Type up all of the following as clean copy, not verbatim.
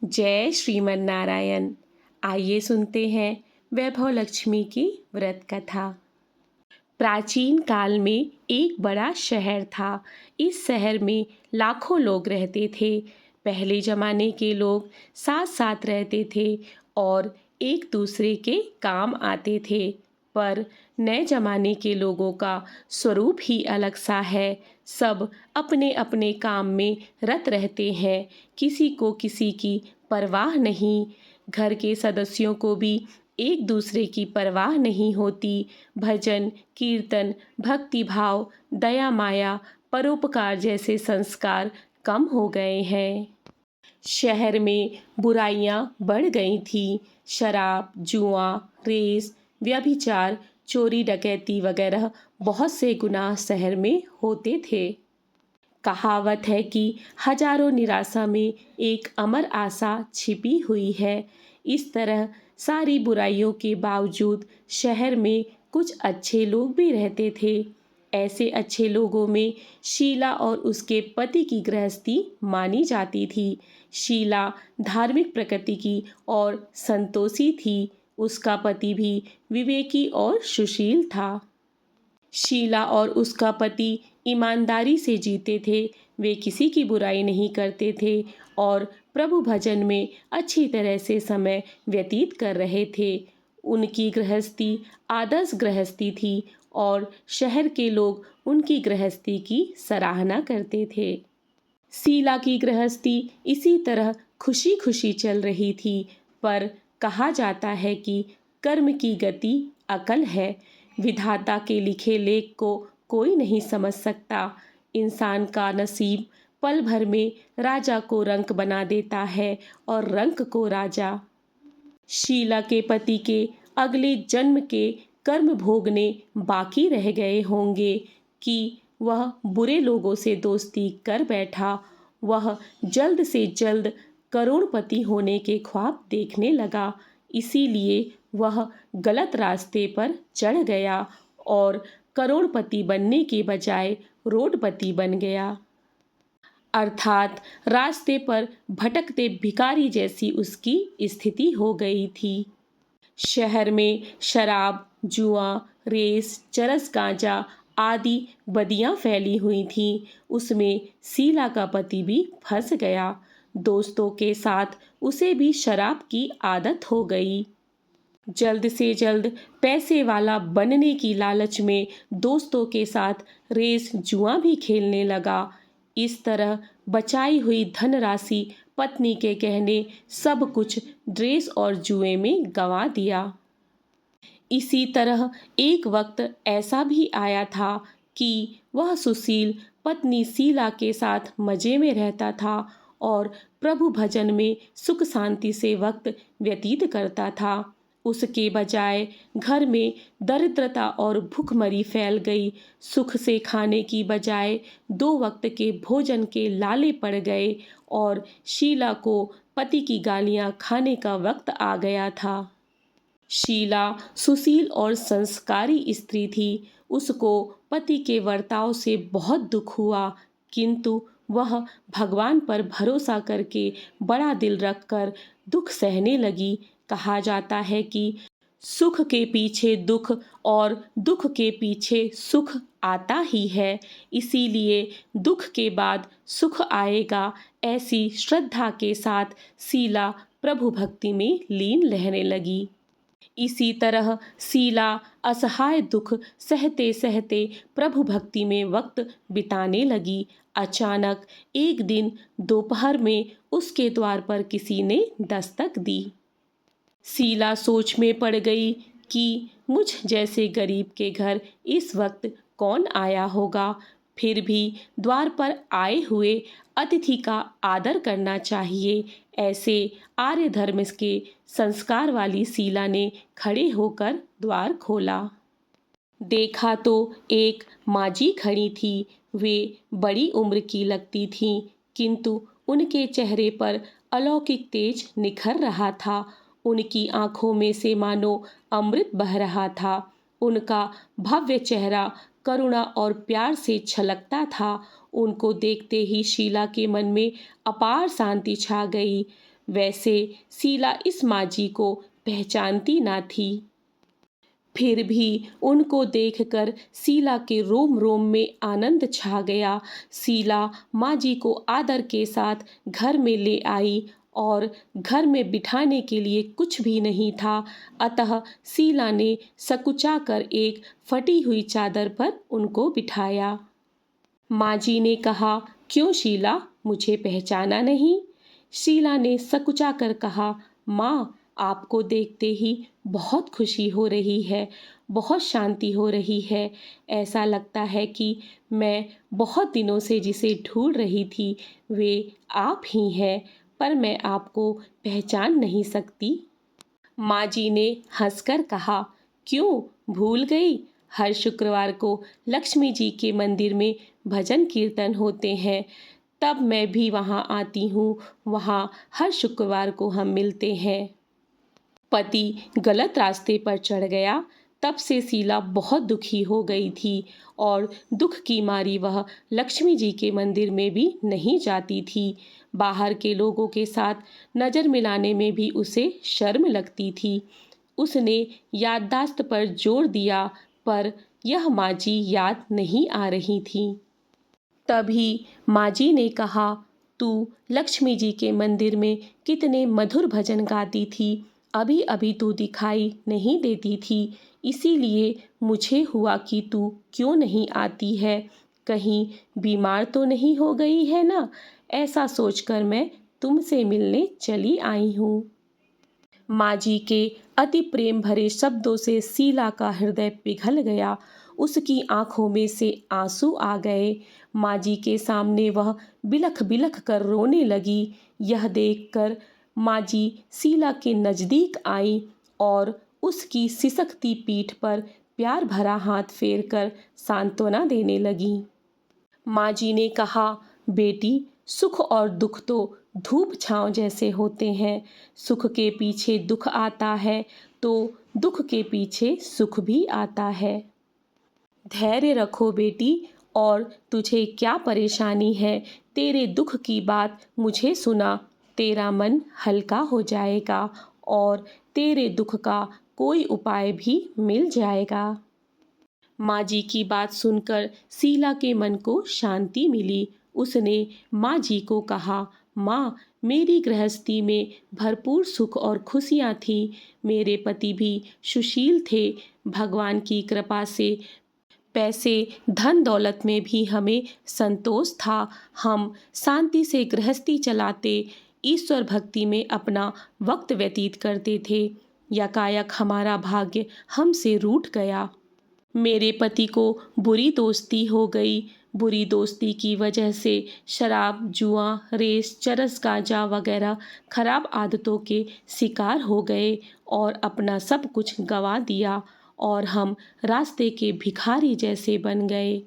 जय श्रीमन नारायण। आइए सुनते हैं वैभव लक्ष्मी की व्रत कथा। प्राचीन काल में एक बड़ा शहर था। इस शहर में लाखों लोग रहते थे। पहले जमाने के लोग साथ साथ रहते थे और एक दूसरे के काम आते थे। पर नए जमाने के लोगों का स्वरूप ही अलग सा है। सब अपने अपने काम में रत रहते हैं। किसी को किसी की परवाह नहीं। घर के सदस्यों को भी एक दूसरे की परवाह नहीं होती। भजन, कीर्तन, भक्ति भाव, दया माया, परोपकार जैसे संस्कार कम हो गए हैं। शहर में बुराइयां बढ़ गई थीं। शराब, जुआ, रेस, व्यभिचार, चोरी डकैती वगैरह बहुत से गुनाह शहर में होते थे। कहावत है कि हजारों निराशा में एक अमर आशा छिपी हुई है। इस तरह सारी बुराइयों के बावजूद शहर में कुछ अच्छे लोग भी रहते थे। ऐसे अच्छे लोगों में शीला और उसके पति की गृहस्थी मानी जाती थी। शीला धार्मिक प्रकृति की और संतोषी थी। उसका पति भी विवेकी और सुशील था। शीला और उसका पति ईमानदारी से जीते थे। वे किसी की बुराई नहीं करते थे और प्रभु भजन में अच्छी तरह से समय व्यतीत कर रहे थे। उनकी गृहस्थी आदर्श गृहस्थी थी और शहर के लोग उनकी गृहस्थी की सराहना करते थे। शीला की गृहस्थी इसी तरह खुशी खुशी चल रही थी। पर कहा जाता है कि कर्म की गति अकल है। विधाता के लिखे लेख को कोई नहीं समझ सकता। इंसान का नसीब पल भर में राजा को रंक बना देता है और रंक को राजा। शीला के पति के अगले जन्म के कर्म भोगने बाकी रह गए होंगे कि वह बुरे लोगों से दोस्ती कर बैठा। वह जल्द से जल्द करोड़पति होने के ख्वाब देखने लगा। इसीलिए वह गलत रास्ते पर चढ़ गया और करोड़पति बनने के बजाय रोडपति बन गया। अर्थात रास्ते पर भटकते भिखारी जैसी उसकी स्थिति हो गई थी। शहर में शराब, जुआ, रेस, चरस गांजा आदि बदियां फैली हुई थीं। उसमें शीला का पति भी फंस गया। दोस्तों के साथ उसे भी शराब की आदत हो गई। जल्द से जल्द पैसे वाला बनने की लालच में दोस्तों के साथ रेस जुआ भी खेलने लगा। इस तरह बचाई हुई धनराशि पत्नी के कहने सब कुछ ड्रेस और जुए में गंवा दिया। इसी तरह एक वक्त ऐसा भी आया था कि वह सुशील पत्नी शीला के साथ मजे में रहता था और प्रभु भजन में सुख शांति से वक्त व्यतीत करता था। उसके बजाय घर में दरिद्रता और भूखमरी फैल गई। सुख से खाने की बजाय 2 वक्त के भोजन के लाले पड़ गए और शीला को पति की गालियां खाने का वक्त आ गया था। शीला सुशील और संस्कारी स्त्री थी। उसको पति के वर्ताव से बहुत दुख हुआ, किंतु वह भगवान पर भरोसा करके बड़ा दिल रखकर दुख सहने लगी। कहा जाता है कि सुख के पीछे दुख और दुख के पीछे सुख आता ही है। इसीलिए दुख के बाद सुख आएगा, ऐसी श्रद्धा के साथ शीला प्रभु भक्ति में लीन रहने लगी। इसी तरह शीला असहाय दुख सहते सहते प्रभु भक्ति में वक्त बिताने लगी। अचानक एक दिन दोपहर में उसके द्वार पर किसी ने दस्तक दी। शीला सोच में पड़ गई कि मुझ जैसे गरीब के घर इस वक्त कौन आया होगा। फिर भी द्वार पर आए हुए अतिथि का आदर करना चाहिए, ऐसे आर्य धर्म के संस्कार वाली शीला ने खड़े होकर द्वार खोला। देखा तो एक माजी खड़ी थी। वे बड़ी उम्र की लगती थीं, किंतु उनके चेहरे पर अलौकिक तेज निखर रहा था। उनकी आंखों में से मानो अमृत बह रहा था। उनका भव्य चेहरा करुणा और प्यार से छलकता था। उनको देखते ही शीला के मन में अपार शांति छा गई। वैसे शीला इस माजी को पहचानती ना थी। फिर भी उनको देखकर शीला के रोम रोम में आनंद छा गया। शीला माँ जी को आदर के साथ घर में ले आई और घर में बिठाने के लिए कुछ भी नहीं था, अतः शीला ने सकुचा कर एक फटी हुई चादर पर उनको बिठाया। माँ जी ने कहा, क्यों शीला, मुझे पहचाना नहीं? शीला ने सकुचा कर कहा, माँ, आपको देखते ही बहुत खुशी हो रही है, बहुत शांति हो रही है। ऐसा लगता है कि मैं बहुत दिनों से जिसे ढूंढ रही थी वे आप ही हैं, पर मैं आपको पहचान नहीं सकती। माँ जी ने हंसकर कहा, क्यों, भूल गई? हर शुक्रवार को लक्ष्मी जी के मंदिर में भजन कीर्तन होते हैं, तब मैं भी वहाँ आती हूँ। वहाँ हर शुक्रवार को हम मिलते हैं। पति गलत रास्ते पर चढ़ गया, तब से शीला बहुत दुखी हो गई थी और दुख की मारी वह लक्ष्मी जी के मंदिर में भी नहीं जाती थी। बाहर के लोगों के साथ नज़र मिलाने में भी उसे शर्म लगती थी। उसने याददाश्त पर जोर दिया, पर यह माजी याद नहीं आ रही थी। तभी माजी ने कहा, तू लक्ष्मी जी के मंदिर में कितने मधुर भजन गाती थी, अभी अभी तू दिखाई नहीं देती थी, इसीलिए मुझे हुआ कि तू क्यों नहीं आती है, कहीं बीमार तो नहीं हो गई है ना? ऐसा सोचकर मैं तुमसे मिलने चली आई हूँ। माँ जी के अति प्रेम भरे शब्दों से शीला का हृदय पिघल गया। उसकी आंखों में से आंसू आ गए। माँ जी के सामने वह बिलख बिलख कर रोने लगी। यह देखकर माँ जी शीला के नज़दीक आई और उसकी सिसकती पीठ पर प्यार भरा हाथ फेरकर सांत्वना देने लगी। माँ जी ने कहा, बेटी, सुख और दुख तो धूप छांव जैसे होते हैं। सुख के पीछे दुख आता है तो दुख के पीछे सुख भी आता है। धैर्य रखो बेटी, और तुझे क्या परेशानी है? तेरे दुख की बात मुझे सुना, तेरा मन हल्का हो जाएगा और तेरे दुख का कोई उपाय भी मिल जाएगा। माँ जी की बात सुनकर शीला के मन को शांति मिली। उसने माँ जी को कहा, माँ, मेरी गृहस्थी में भरपूर सुख और खुशियाँ थीं। मेरे पति भी सुशील थे। भगवान की कृपा से पैसे धन दौलत में भी हमें संतोष था। हम शांति से गृहस्थी चलाते, ईश्वर भक्ति में अपना वक्त व्यतीत करते थे। यकायक हमारा भाग्य हमसे रूठ गया। मेरे पति को बुरी दोस्ती हो गई। बुरी दोस्ती की वजह से शराब, जुआ, रेस, चरस, गांजा वगैरह खराब आदतों के शिकार हो गए और अपना सब कुछ गंवा दिया और हम रास्ते के भिखारी जैसे बन गए।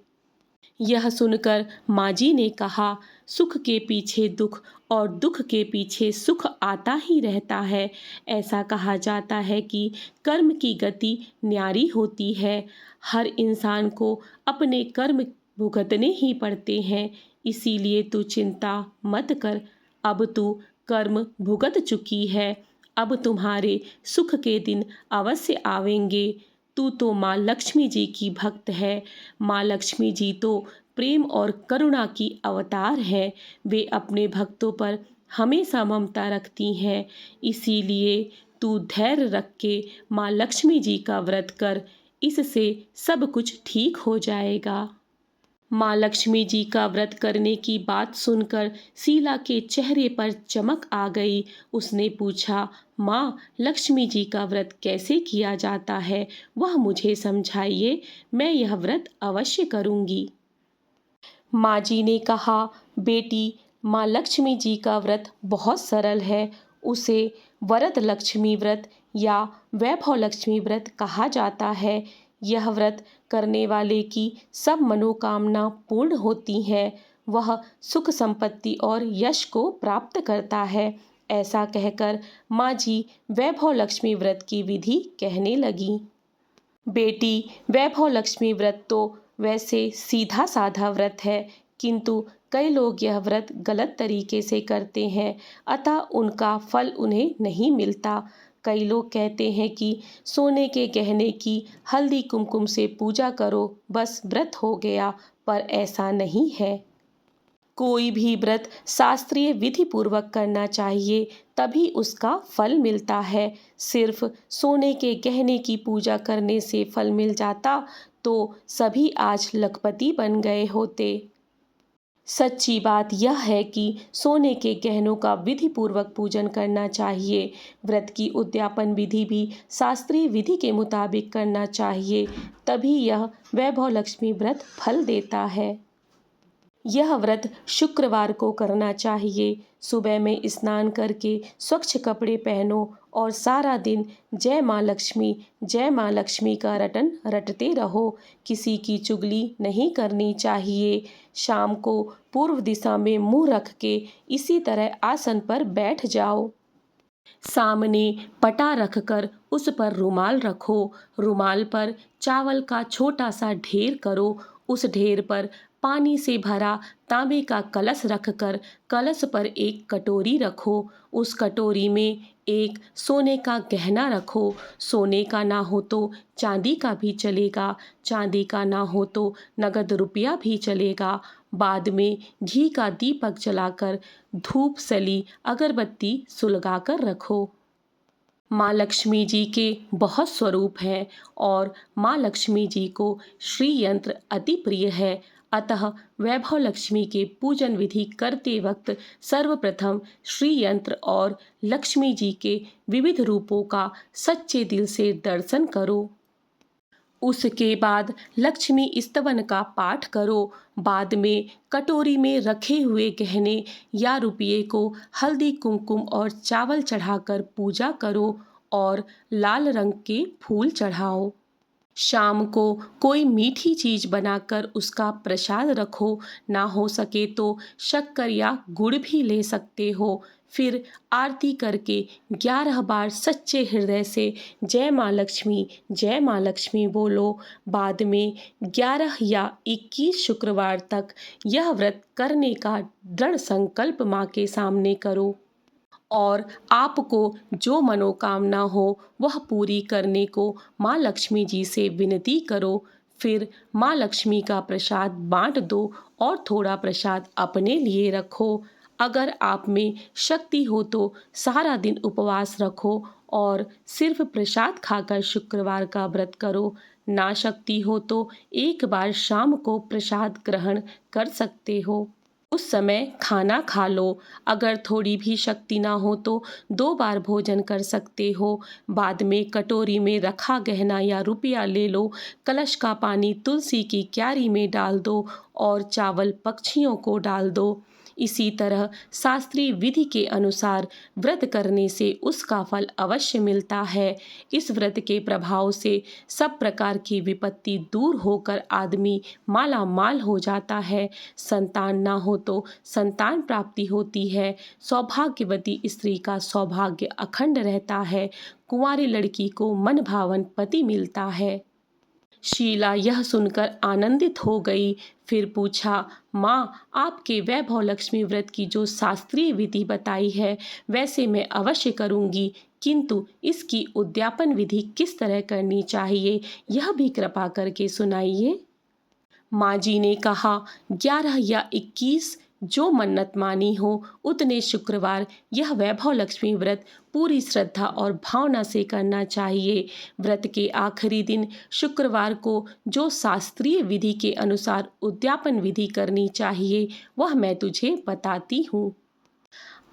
यह सुनकर माँ जी ने कहा, सुख के पीछे दुख और दुख के पीछे सुख आता ही रहता है। ऐसा कहा जाता है कि कर्म की गति न्यारी होती है। हर इंसान को अपने कर्म भुगतने ही पड़ते हैं, इसीलिए तू चिंता मत कर। अब तू कर्म भुगत चुकी है, अब तुम्हारे सुख के दिन अवश्य आवेंगे। तू तो माँ लक्ष्मी जी की भक्त है। माँ लक्ष्मी जी तो प्रेम और करुणा की अवतार है। वे अपने भक्तों पर हमेशा ममता रखती हैं। इसीलिए तू धैर्य रख के माँ लक्ष्मी जी का व्रत कर, इससे सब कुछ ठीक हो जाएगा। माँ लक्ष्मी जी का व्रत करने की बात सुनकर शीला के चेहरे पर चमक आ गई। उसने पूछा, माँ, लक्ष्मी जी का व्रत कैसे किया जाता है, वह मुझे समझाइए, मैं यह व्रत अवश्य करूँगी। माँ जी ने कहा, बेटी, माँ लक्ष्मी जी का व्रत बहुत सरल है। उसे वरद लक्ष्मी व्रत या वैभव लक्ष्मी व्रत कहा जाता है। यह व्रत करने वाले की सब मनोकामना पूर्ण होती है। वह सुख संपत्ति और यश को प्राप्त करता है। ऐसा कहकर माँ जी वैभव लक्ष्मी व्रत की विधि कहने लगी। बेटी, वैभव लक्ष्मी व्रत तो वैसे सीधा साधा व्रत है, किंतु कई लोग यह व्रत गलत तरीके से करते हैं, अतः उनका फल उन्हें नहीं मिलता। कई लोग कहते हैं कि सोने के गहने की हल्दी कुमकुम से पूजा करो, बस व्रत हो गया, पर ऐसा नहीं है। कोई भी व्रत शास्त्रीय विधि पूर्वक करना चाहिए, तभी उसका फल मिलता है। सिर्फ सोने के गहने की पूजा करने से फल मिल जाता तो सभी आज लखपति बन गए होते। सच्ची बात यह है कि सोने के गहनों का विधि पूर्वक पूजन करना चाहिए। व्रत की उद्यापन विधि भी शास्त्रीय विधि के मुताबिक करना चाहिए, तभी यह वैभव लक्ष्मी व्रत फल देता है। यह व्रत शुक्रवार को करना चाहिए। सुबह में स्नान करके स्वच्छ कपड़े पहनो और सारा दिन जय माँ लक्ष्मी का रटन रटते रहो। किसी की चुगली नहीं करनी चाहिए। शाम को पूर्व दिशा में मुंह रख के इसी तरह आसन पर बैठ जाओ। सामने पटा रखकर उस पर रुमाल रखो। रुमाल पर चावल का छोटा सा ढेर करो। उस ढेर पर पानी से भरा तांबे का कलश रखकर कलश पर एक कटोरी रखो। उस कटोरी में एक सोने का गहना रखो। सोने का ना हो तो चांदी का भी चलेगा, चांदी का ना हो तो नगद रुपया भी चलेगा। बाद में घी का दीपक जलाकर धूप सली अगरबत्ती सुलगाकर रखो। माँ लक्ष्मी जी के बहुत स्वरूप हैं और माँ लक्ष्मी जी को श्री यंत्र अति प्रिय है। अतः वैभव लक्ष्मी के पूजन विधि करते वक्त सर्वप्रथम श्री यंत्र और लक्ष्मी जी के विविध रूपों का सच्चे दिल से दर्शन करो। उसके बाद लक्ष्मी स्तवन का पाठ करो। बाद में कटोरी में रखे हुए गहने या रुपये को हल्दी कुमकुम और चावल चढ़ाकर पूजा करो और लाल रंग के फूल चढ़ाओ। शाम को कोई मीठी चीज बनाकर उसका प्रसाद रखो। ना हो सके तो शक्कर या गुड़ भी ले सकते हो। फिर आरती करके 11 बार सच्चे हृदय से जय माँ लक्ष्मी बोलो। बाद में 11 या 21 शुक्रवार तक यह व्रत करने का दृढ़ संकल्प माँ के सामने करो और आपको जो मनोकामना हो वह पूरी करने को माँ लक्ष्मी जी से विनती करो। फिर माँ लक्ष्मी का प्रसाद बांट दो और थोड़ा प्रसाद अपने लिए रखो। अगर आप में शक्ति हो तो सारा दिन उपवास रखो और सिर्फ प्रसाद खाकर शुक्रवार का व्रत करो। ना शक्ति हो तो एक बार शाम को प्रसाद ग्रहण कर सकते हो। उस समय खाना खा लो। अगर थोड़ी भी शक्ति ना हो तो 2 बार भोजन कर सकते हो। बाद में कटोरी में रखा गहना या रुपया ले लो। कलश का पानी तुलसी की क्यारी में डाल दो और चावल पक्षियों को डाल दो। इसी तरह शास्त्रीय विधि के अनुसार व्रत करने से उसका फल अवश्य मिलता है। इस व्रत के प्रभाव से सब प्रकार की विपत्ति दूर होकर आदमी माला माल हो जाता है। संतान ना हो तो संतान प्राप्ति होती है। सौभाग्यवती स्त्री का सौभाग्य अखंड रहता है। कुंवारी लड़की को मन भावन पति मिलता है। शीला यह सुनकर आनंदित हो गई। फिर पूछा, माँ, आपके वैभव लक्ष्मी व्रत की जो शास्त्रीय विधि बताई है वैसे मैं अवश्य करूँगी, किंतु इसकी उद्यापन विधि किस तरह करनी चाहिए यह भी कृपा करके सुनाइए। माँ जी ने कहा, 11 या 21 जो मन्नत मानी हो उतने शुक्रवार यह वैभव लक्ष्मी व्रत पूरी श्रद्धा और भावना से करना चाहिए। व्रत के आखिरी दिन शुक्रवार को जो शास्त्रीय विधि के अनुसार उद्यापन विधि करनी चाहिए वह मैं तुझे बताती हूँ।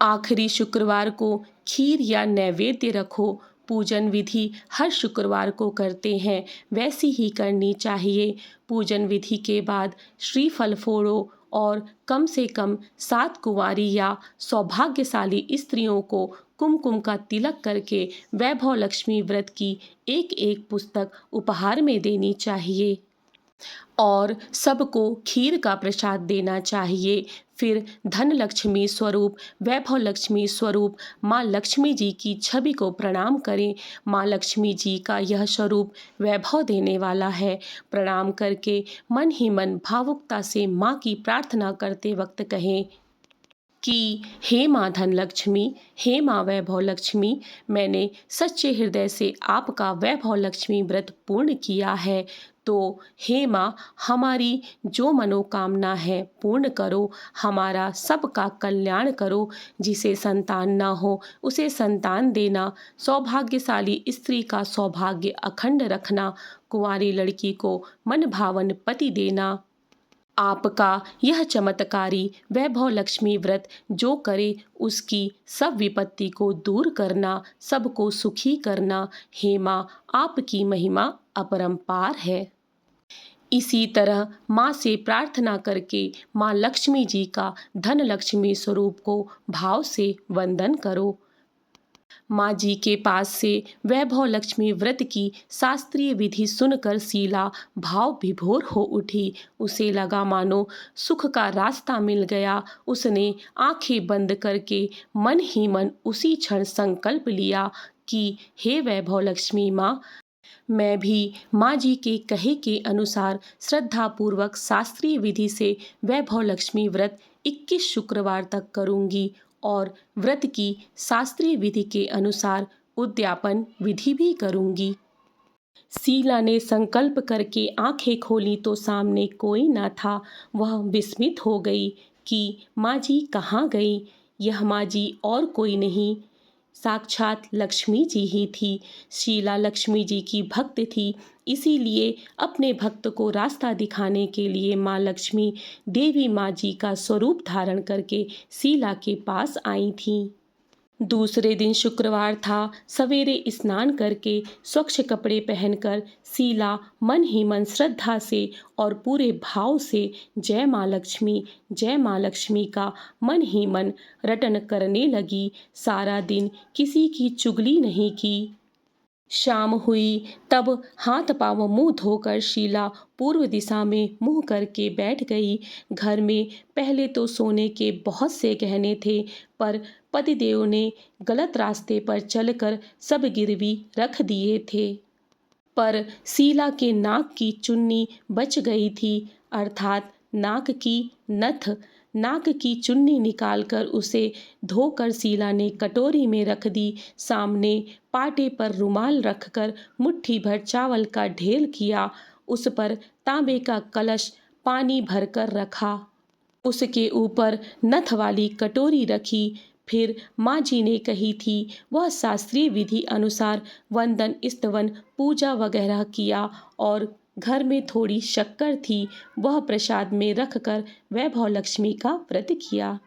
आखिरी शुक्रवार को खीर या नैवेद्य रखो। पूजन विधि हर शुक्रवार को करते हैं वैसी ही करनी चाहिए। पूजन विधि के बाद श्रीफल फोड़ो और कम से कम 7 कुंवारी या सौभाग्यशाली स्त्रियों को कुमकुम का तिलक करके वैभव लक्ष्मी व्रत की एक एक पुस्तक उपहार में देनी चाहिए। और सबको खीर का प्रसाद देना चाहिए। फिर धन लक्ष्मी स्वरूप, वैभव लक्ष्मी स्वरूप माँ लक्ष्मी जी की छवि को प्रणाम करें। माँ लक्ष्मी जी का यह स्वरूप वैभव देने वाला है। प्रणाम करके मन ही मन भावुकता से माँ की प्रार्थना करते वक्त कहें कि हे माँ धन लक्ष्मी, हे माँ वैभव लक्ष्मी, मैंने सच्चे हृदय से आपका वैभव लक्ष्मी व्रत पूर्ण किया है। तो हे माँ, हमारी जो मनोकामना है पूर्ण करो, हमारा सबका कल्याण करो। जिसे संतान ना हो उसे संतान देना, सौभाग्यशाली स्त्री का सौभाग्य अखंड रखना, कुंवारी लड़की को मन भावन पति देना। आपका यह चमत्कारी वैभव लक्ष्मी व्रत जो करे उसकी सब विपत्ति को दूर करना, सबको सुखी करना। हे माँ, आपकी महिमा अपरंपार है। इसी तरह माँ से प्रार्थना करके माँ लक्ष्मी जी का धन लक्ष्मी स्वरूप को भाव से वंदन करो। माँ जी के पास से वैभव लक्ष्मी व्रत की शास्त्रीय विधि सुनकर शीला भाव विभोर हो उठी। उसे लगा मानो सुख का रास्ता मिल गया। उसने आंखें बंद करके मन ही मन उसी क्षण संकल्प लिया कि हे वैभव लक्ष्मी माँ, मैं भी माँ जी के कहे के अनुसार श्रद्धापूर्वक शास्त्रीय विधि से वैभव लक्ष्मी व्रत 21 शुक्रवार तक करूंगी और व्रत की शास्त्रीय विधि के अनुसार उद्यापन विधि भी करूंगी। शीला ने संकल्प करके आंखें खोली तो सामने कोई न था। वह विस्मित हो गई कि माँ जी कहाँ गई। यह माँ जी और कोई नहीं, साक्षात लक्ष्मी जी ही थी। शीला लक्ष्मी जी की भक्त थी, इसीलिए अपने भक्त को रास्ता दिखाने के लिए माँ लक्ष्मी देवी माँ जी का स्वरूप धारण करके शीला के पास आई थीं। दूसरे दिन शुक्रवार था। सवेरे स्नान करके स्वच्छ कपड़े पहनकर शीला मन ही मन श्रद्धा से और पूरे भाव से जय माँ लक्ष्मी का मन ही मन रटन करने लगी। सारा दिन किसी की चुगली नहीं की। शाम हुई तब हाथ पांव मुंह धोकर शीला पूर्व दिशा में मुंह करके बैठ गई। घर में पहले तो सोने के बहुत से गहने थे, पर पतिदेव ने गलत रास्ते पर चलकर सब गिरवी रख दिए थे। पर शीला के नाक की चुन्नी बच गई थी, अर्थात नाक की नथ। नाक की चुन्नी निकालकर उसे धोकर शीला ने कटोरी में रख दी। सामने पाटे पर रुमाल रखकर मुट्ठी भर चावल का ढेर किया। उस पर तांबे का कलश पानी भरकर रखा। उसके ऊपर नथ वाली कटोरी रखी। फिर माँ जी ने कही थी वह शास्त्रीय विधि अनुसार वंदन स्तवन पूजा वगैरह किया और घर में थोड़ी शक्कर थी, वह प्रसाद में रखकर वैभव लक्ष्मी का व्रत किया।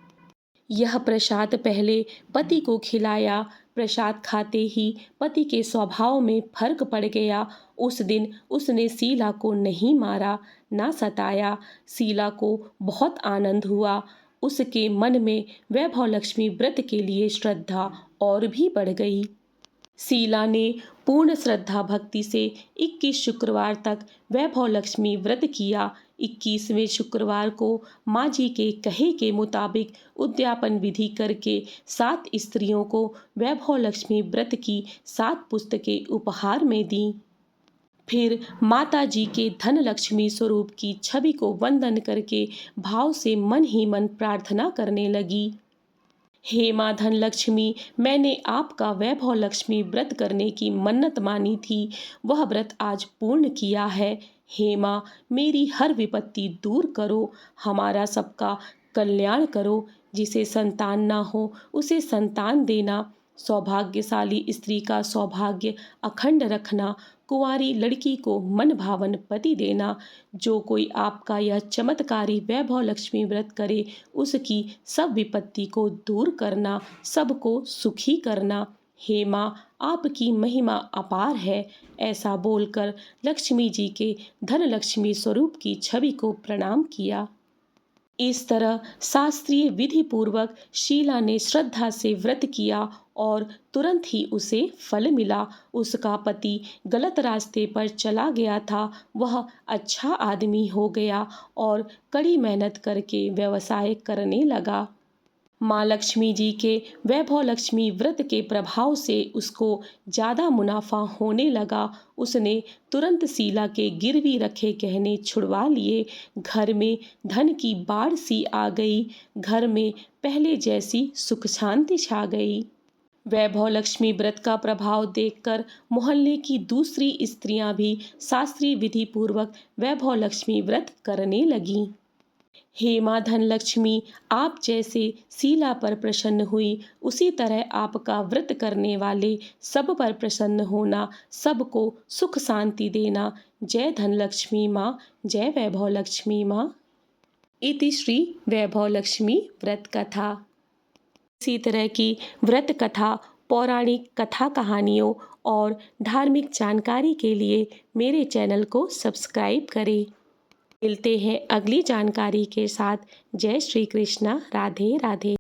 यह प्रसाद पहले पति को खिलाया। प्रसाद खाते ही पति के स्वभाव में फर्क पड़ गया। उस दिन उसने शीला को नहीं मारा, ना सताया। शीला को बहुत आनंद हुआ। उसके मन में वैभव लक्ष्मी व्रत के लिए श्रद्धा और भी बढ़ गई। शीला ने पूर्ण श्रद्धा भक्ति से 21 शुक्रवार तक वैभव लक्ष्मी व्रत किया। 21वें शुक्रवार को माँ जी के कहे के मुताबिक उद्यापन विधि करके 7 स्त्रियों को वैभव लक्ष्मी व्रत की 7 पुस्तकें उपहार में दी। फिर माता जी के धन लक्ष्मी स्वरूप की छवि को वंदन करके भाव से मन ही मन प्रार्थना करने लगी। हे माँ धन लक्ष्मी, मैंने आपका वैभव लक्ष्मी व्रत करने की मन्नत मानी थी, वह व्रत आज पूर्ण किया है। हे माँ, मेरी हर विपत्ति दूर करो, हमारा सबका कल्याण करो। जिसे संतान ना हो उसे संतान देना, सौभाग्यशाली स्त्री का सौभाग्य अखंड रखना, कुंवारी लड़की को मन भावन पति देना। जो कोई आपका यह चमत्कारी वैभव लक्ष्मी व्रत करे उसकी सब विपत्ति को दूर करना, सबको सुखी करना। हे माँ, आपकी महिमा अपार है। ऐसा बोलकर लक्ष्मी जी के धन लक्ष्मी स्वरूप की छवि को प्रणाम किया। इस तरह शास्त्रीय विधि पूर्वक शीला ने श्रद्धा से व्रत किया और तुरंत ही उसे फल मिला। उसका पति गलत रास्ते पर चला गया था, वह अच्छा आदमी हो गया और कड़ी मेहनत करके व्यवसाय करने लगा। माँ लक्ष्मी जी के वैभव लक्ष्मी व्रत के प्रभाव से उसको ज़्यादा मुनाफा होने लगा। उसने तुरंत शीला के गिरवी रखे गहने छुड़वा लिए। घर में धन की बाढ़ सी आ गई। घर में पहले जैसी सुख शांति छा गई। वैभव लक्ष्मी व्रत का प्रभाव देखकर मोहल्ले की दूसरी स्त्रियां भी शास्त्रीय विधि पूर्वक वैभव लक्ष्मी व्रत करने लगीं। हे माँ धनलक्ष्मी, आप जैसे शीला पर प्रसन्न हुई, उसी तरह आपका व्रत करने वाले सब पर प्रसन्न होना, सबको सुख शांति देना। जय धनलक्ष्मी माँ, जय वैभव लक्ष्मी माँ। इति श्री वैभव लक्ष्मी व्रत कथा। इसी तरह की व्रत कथा, पौराणिक कथा कहानियों और धार्मिक जानकारी के लिए मेरे चैनल को सब्सक्राइब करें। मिलते हैं अगली जानकारी के साथ। जय श्री कृष्णा। राधे राधे।